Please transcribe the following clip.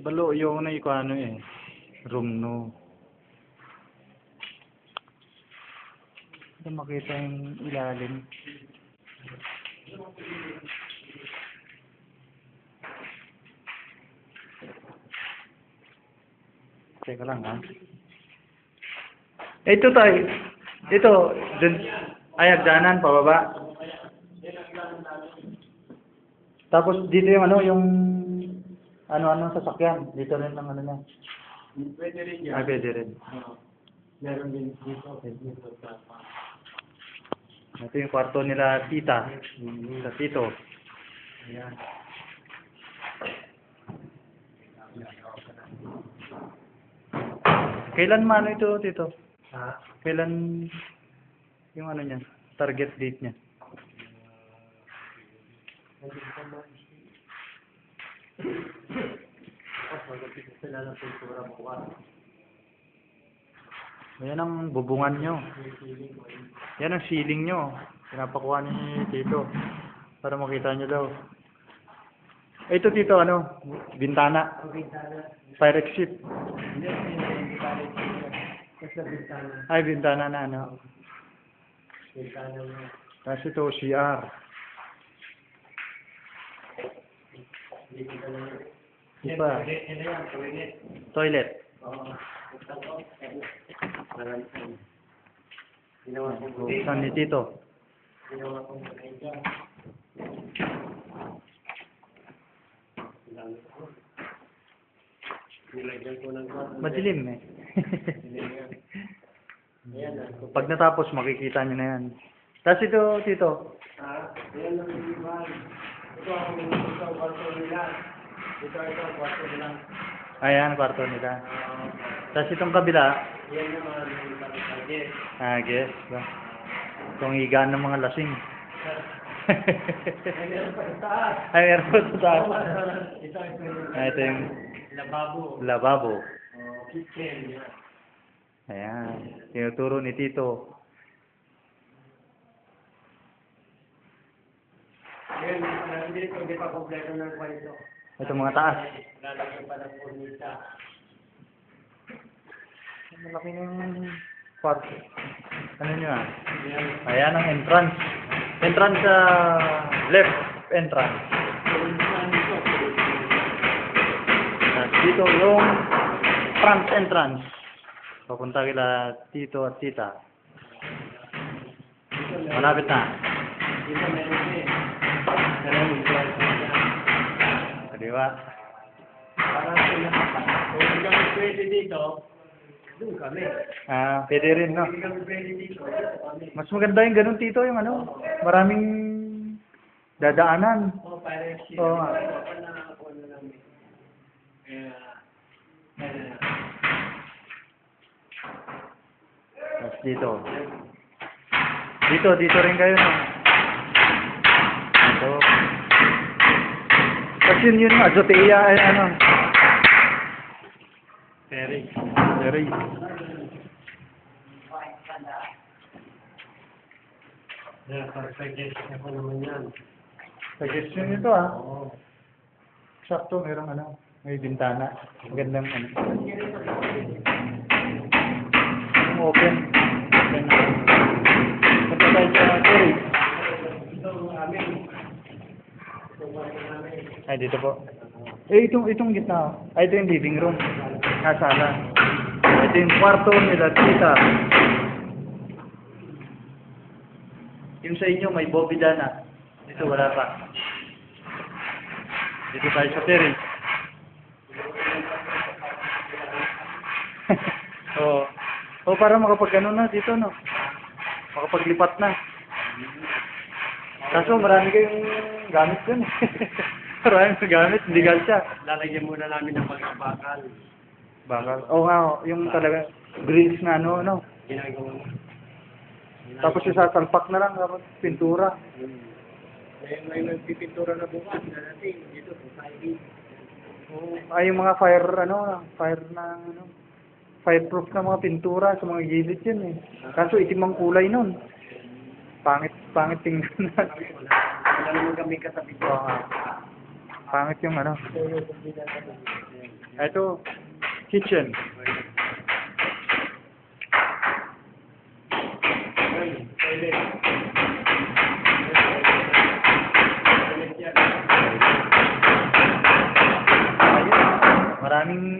Balo, yung na iko ano eh. Room no. Hindi makita yung ilalim. Teka lang ha. Ito tayo. Ito. Dun, ay, hagdanan, pababa. Tapos dito yung ano, yung ano-ano sasakyan. Dito rin ang ano niya. Pwede rin yan. Ay, pwede rin. Meron din dito. Dito sa Ito yung kwarto nila tita. Sa tito. Ayan. Kailan mano ito, tito? Ha? Kailan yung ano niya? Target date niya? Sila ng pintura bukas. Yan ang bubungan nyo. Yan ang ceiling nyo. Pinapakuha ni tito. Para makita nyo daw. Ito tito, ano? Bintana. Ang bintana. Fire exit. Hindi, hindi tayo dito. Basta bintana. Ay, bintana na ano. Bintana mo. Tapos ito, CR. Dito ka lang. Iba. Ano yan? Toilet. Toilet. Oo. Marami saan. Ginawa kong buhay. Saan ni tito? Ginawa kong buhay dyan. Nilagyan ko ng kwarto. Madilim eh. Ayan na. Pag natapos, makikita nyo na yan. Tapos ito, tito. Ayan ang iniwan. Ito ang kwarto nila. Ito ang kwarto nila. Ayan, kwarto nila. Tapos itong kabila. Yan naman yung kapitagis. Guess. Itong higaan ng mga lasing. Meron pa sa taas. Ay, meron pa sa taas. Ito yung Lababo. lababo. Kitchen. Yan. Ayan. Tinuturo ni tito. Ngayon, hindi pa kompleto ng kwarto. Ito mga taas. Lalagyan pa ng furniture. Malaki na yung kwarto. Ano nyo ah? Yan. Ayan ang entrance. Entrance sa left entrance. At dito yung front entrance. Papunta kila tito at tita. Malapit na. Dito meron din. Meron yung kwarto niya. Kaliwa. Para sila. Kung hindi kami pwede dito, doon kami. Pwede rin, no? Hindi kami pwede dito, dito kami. Mas maganda yung ganun, tito, yung ano, maraming dadaanan. Oh, parang siya. Oo. Ako na lang. Tapos dito. Dito rin kayo, no? Ito. Tapos yun yung azotea, ay ano. Ferry. Very. Yeah, perfect. Ako naman yan. Suggestion ito, ah. Oo. Sakto, merong ano, may bintana. Magandang ano. Yung open. Open na. Punta tayo sa Terry. Ito ang amin. Ito ang amin. Ay, dito po. Itong gitna. Ay, ito yung living room. Sala. Ito yung kwarto nila, tita. Yung sa inyo, may bobida na. Dito, wala pa. Dito tayo sa Terry. Oo, para makapag-ano na dito, no? Makapaglipat na. Kaso marami kayong gamit dun. Maraming gamit, legal siya. Lalagyan muna namin ng mga bakal. Bakal. Oo nga, yung talaga grills na ano, no? Ginagawa. Tapos isasalpak na lang, tapos pintura. May nagpipintura na bukas na natin dito sa Saudi. Ay, yung mga fire, ano, fire na, ano, fireproof na mga pintura sa mga gilid yun eh. Kaso itim ang kulay nun. Pangit tingnan na. Wala naman kami katabi ko. Pangit yung ano. Ito, kitchen. Maraming